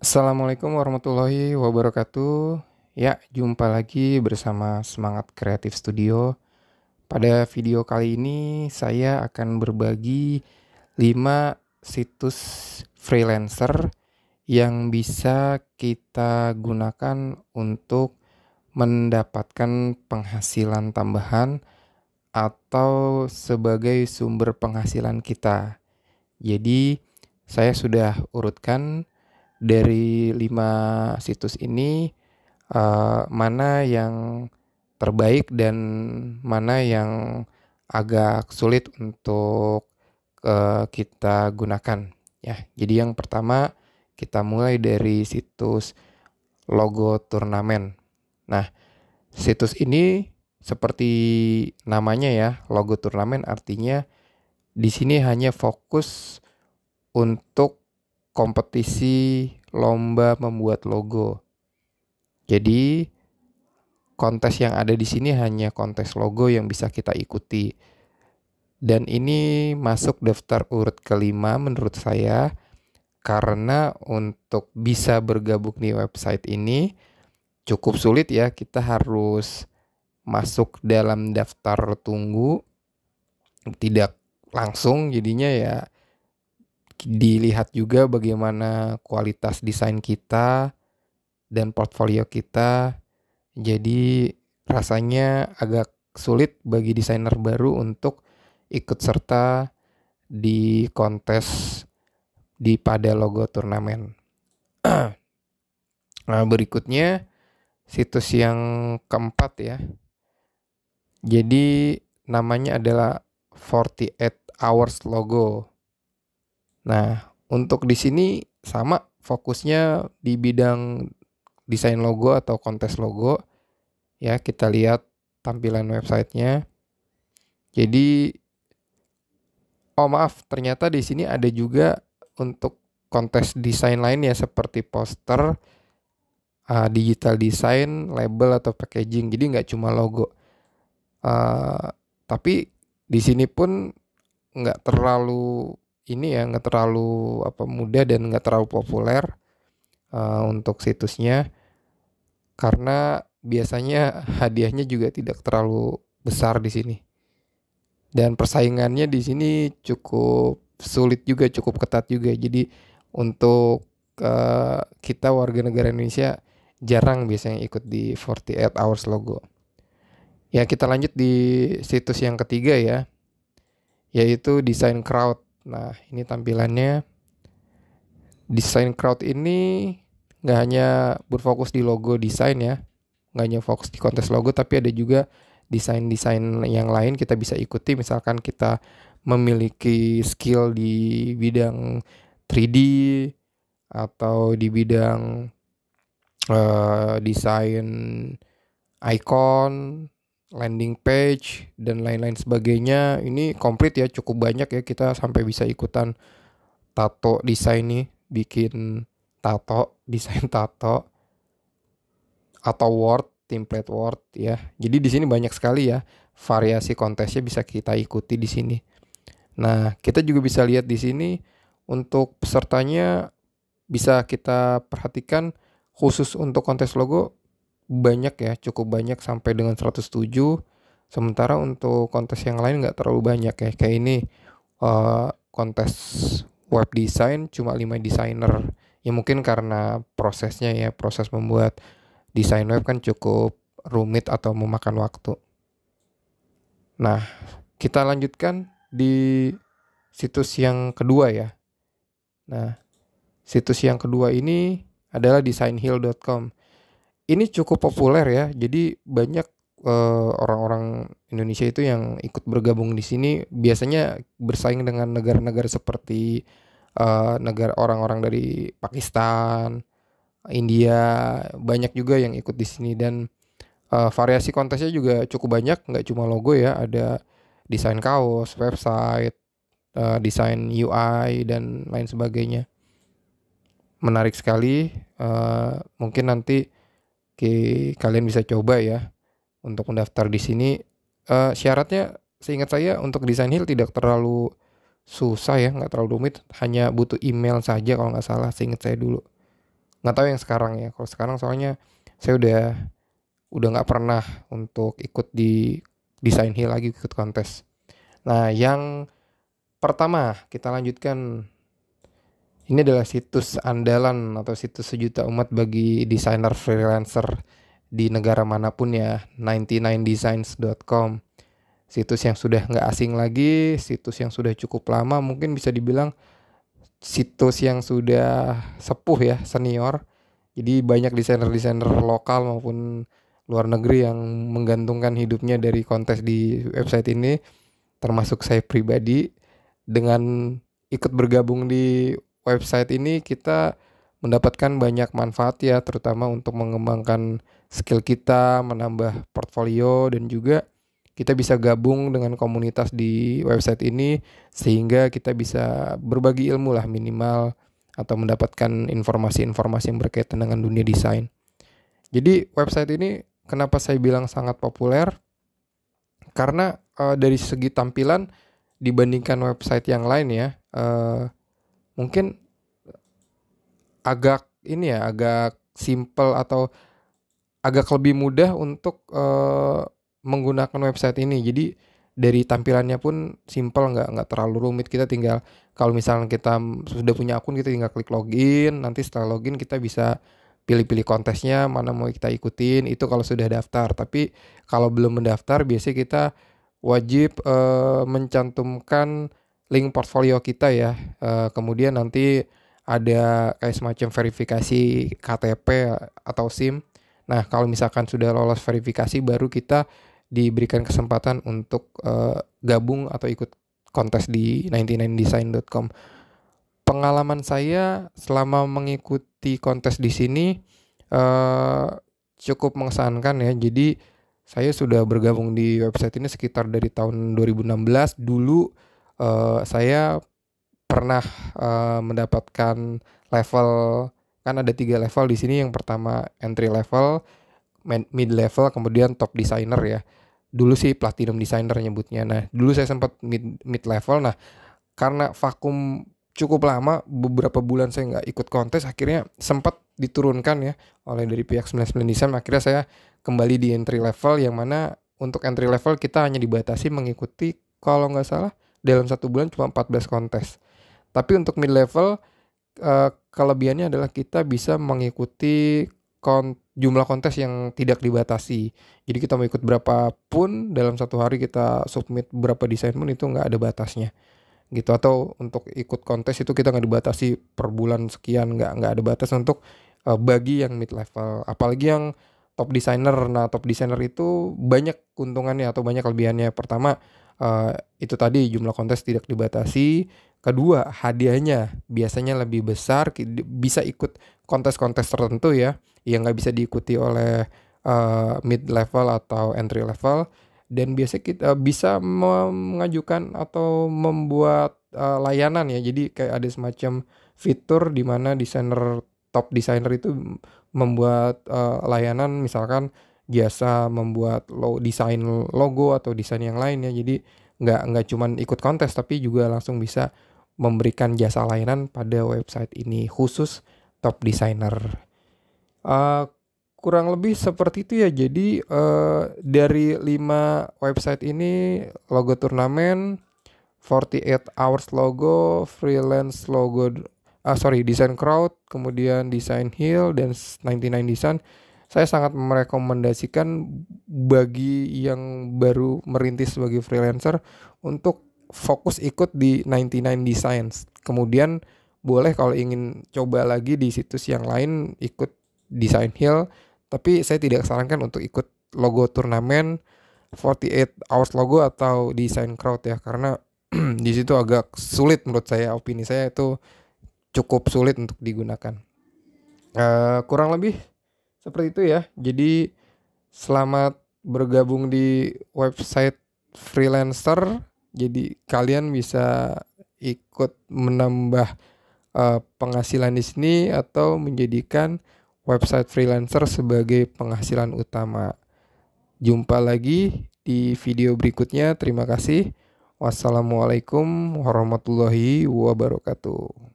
Assalamualaikum warahmatullahi wabarakatuh. Ya, jumpa lagi bersama Semangat Kreatif Studio. Pada video kali ini saya akan berbagi 5 situs freelancer yang bisa kita gunakan untuk mendapatkan penghasilan tambahan atau sebagai sumber penghasilan kita. Jadi, saya sudah urutkan dari 5 situs ini, mana yang terbaik dan mana yang agak sulit untuk, kita gunakan, ya. Jadi yang pertama, kita mulai dari situs logo turnamen. Nah, situs ini seperti namanya ya, logo turnamen artinya di sini hanya fokus untuk kompetisi lomba membuat logo. Jadi kontes yang ada di sini hanya kontes logo yang bisa kita ikuti. Dan ini masuk daftar urut kelima menurut saya karena untuk bisa bergabung di website ini cukup sulit ya. Kita harus masuk dalam daftar tunggu, tidak langsung, jadinya ya dilihat juga bagaimana kualitas desain kita dan portfolio kita. Jadi rasanya agak sulit bagi desainer baru untuk ikut serta di kontes pada logo turnamen. Nah, berikutnya situs yang keempat ya. Jadi namanya adalah 48 Hours Logo. Nah, untuk di sini sama fokusnya di bidang desain logo atau kontes logo. Ya, kita lihat tampilan websitenya. Jadi, oh maaf, ternyata di sini ada juga untuk kontes desain lain ya seperti poster, digital design, label atau packaging. Jadi nggak cuma logo. Tapi di sini pun nggak terlalu nggak terlalu mudah dan nggak terlalu populer untuk situsnya karena biasanya hadiahnya juga tidak terlalu besar di sini. Dan persaingannya di sini cukup sulit juga, cukup ketat juga. Jadi untuk kita warga negara Indonesia jarang biasanya ikut di 48 Hours Logo. Ya, kita lanjut di situs yang ketiga ya, yaitu Design Crowd. Nah, ini tampilannya. Design Crowd ini nggak hanya berfokus di logo desain ya, nggak hanya fokus di kontes logo, tapi ada juga desain-desain yang lain kita bisa ikuti. Misalkan kita memiliki skill di bidang 3D atau di bidang desain icon, landing page, dan lain-lain sebagainya. Ini komplit ya, cukup banyak ya, kita sampai bisa ikutan tato desain nih, bikin tato, desain tato, atau Word, template Word ya. Jadi di sini banyak sekali ya variasi kontesnya bisa kita ikuti di sini. Nah, kita juga bisa lihat di sini untuk pesertanya bisa kita perhatikan khusus untuk kontes logo banyak ya, cukup banyak sampai dengan 107. Sementara untuk kontes yang lain nggak terlalu banyak ya. Kayak ini kontes web design cuma 5 desainer. Ya mungkin karena prosesnya ya, proses membuat desain web kan cukup rumit atau memakan waktu. Nah, kita lanjutkan di situs yang kedua ya. Nah, situs yang kedua ini adalah designhill.com. Ini cukup populer ya. Jadi banyak orang-orang Indonesia itu yang ikut bergabung di sini, biasanya bersaing dengan negara-negara seperti negara orang-orang dari Pakistan, India, banyak juga yang ikut di sini. Dan variasi kontesnya juga cukup banyak, nggak cuma logo ya, ada desain kaos, website, desain UI dan lain sebagainya. Menarik sekali, mungkin nanti kalian bisa coba ya untuk mendaftar di sini. Syaratnya seingat saya untuk Design Hill tidak terlalu susah ya, nggak terlalu rumit, hanya butuh email saja kalau nggak salah, seingat saya dulu. Nggak tahu yang sekarang ya. Kalau sekarang soalnya saya udah nggak pernah untuk ikut di Design Hill lagi, ikut kontes. Nah, yang pertama kita lanjutkan. Ini adalah situs andalan atau situs sejuta umat bagi desainer freelancer di negara manapun ya, 99designs.com. Situs yang sudah nggak asing lagi, situs yang sudah cukup lama, mungkin bisa dibilang situs yang sudah sepuh ya, senior. Jadi banyak desainer-desainer lokal maupun luar negeri yang menggantungkan hidupnya dari kontes di website ini, termasuk saya pribadi. Dengan ikut bergabung di website ini kita mendapatkan banyak manfaat ya, terutama untuk mengembangkan skill kita, menambah portfolio, dan juga kita bisa gabung dengan komunitas di website ini sehingga kita bisa berbagi ilmu lah minimal, atau mendapatkan informasi-informasi yang berkaitan dengan dunia desain. Jadi website ini kenapa saya bilang sangat populer? Karena dari segi tampilan dibandingkan website yang lain ya, mungkin agak ini ya, agak simple atau agak lebih mudah untuk menggunakan website ini. Jadi dari tampilannya pun simple, nggak terlalu rumit. Kita tinggal, kalau misalnya kita sudah punya akun, kita tinggal klik login. Nanti setelah login kita bisa pilih-pilih kontesnya mana mau kita ikutin. Itu kalau sudah daftar. Tapi kalau belum mendaftar, biasanya kita wajib mencantumkan link portfolio kita ya. Kemudian nanti ada kayak semacam verifikasi KTP atau SIM. Nah, kalau misalkan sudah lolos verifikasi, baru kita diberikan kesempatan untuk gabung atau ikut kontes di 99design.com. Pengalaman saya selama mengikuti kontes di sini cukup mengesankan ya. Jadi saya sudah bergabung di website ini sekitar dari tahun 2016. Dulu saya pernah mendapatkan level, kan ada 3 level di sini. Yang pertama entry level, mid level, kemudian top designer ya. Dulu sih platinum designer nyebutnya. Nah, dulu saya sempat mid level. Nah, karena vakum cukup lama, beberapa bulan saya nggak ikut kontes, akhirnya sempat diturunkan ya oleh dari pihak 99 Design. Akhirnya saya kembali di entry level, yang mana untuk entry level kita hanya dibatasi mengikuti, kalau nggak salah dalam 1 bulan cuma 14 kontes. Tapi untuk mid level kelebihannya adalah kita bisa mengikuti jumlah kontes yang tidak dibatasi. Jadi kita mau ikut berapapun dalam 1 hari, kita submit berapa desain pun itu nggak ada batasnya gitu. Atau untuk ikut kontes itu kita nggak dibatasi per bulan sekian, nggak ada batas untuk bagi yang mid level. Apalagi yang top designer. Nah, top designer itu banyak keuntungannya atau banyak kelebihannya. Pertama, itu tadi jumlah kontes tidak dibatasi. Kedua, hadiahnya biasanya lebih besar, bisa ikut kontes-kontes tertentu ya, yang nggak bisa diikuti oleh mid level atau entry level. Dan biasanya kita bisa mengajukan atau membuat layanan ya. Jadi kayak ada semacam fitur di mana top designer itu membuat layanan, misalkan jasa membuat desain logo atau desain yang lain ya. Jadi nggak cuman ikut kontes, tapi juga langsung bisa memberikan jasa layanan pada website ini khusus top designer. Kurang lebih seperti itu ya. Jadi dari 5 website ini, logo turnamen, 48 hours logo, freelance logo, design crowd, kemudian design hill, dan 99 design, saya sangat merekomendasikan bagi yang baru merintis sebagai freelancer untuk fokus ikut di 99 designs. Kemudian boleh kalau ingin coba lagi di situs yang lain, ikut design hill. Tapi saya tidak sarankan untuk ikut logo turnamen, 48 hours logo, atau design crowd ya, karena di situ agak sulit menurut saya. Opini saya itu cukup sulit untuk digunakan. Kurang lebih seperti itu ya. Jadi selamat bergabung di website freelancer. Jadi kalian bisa ikut menambah penghasilan di sini atau menjadikan website freelancer sebagai penghasilan utama. Jumpa lagi di video berikutnya. Terima kasih. Wassalamualaikum warahmatullahi wabarakatuh.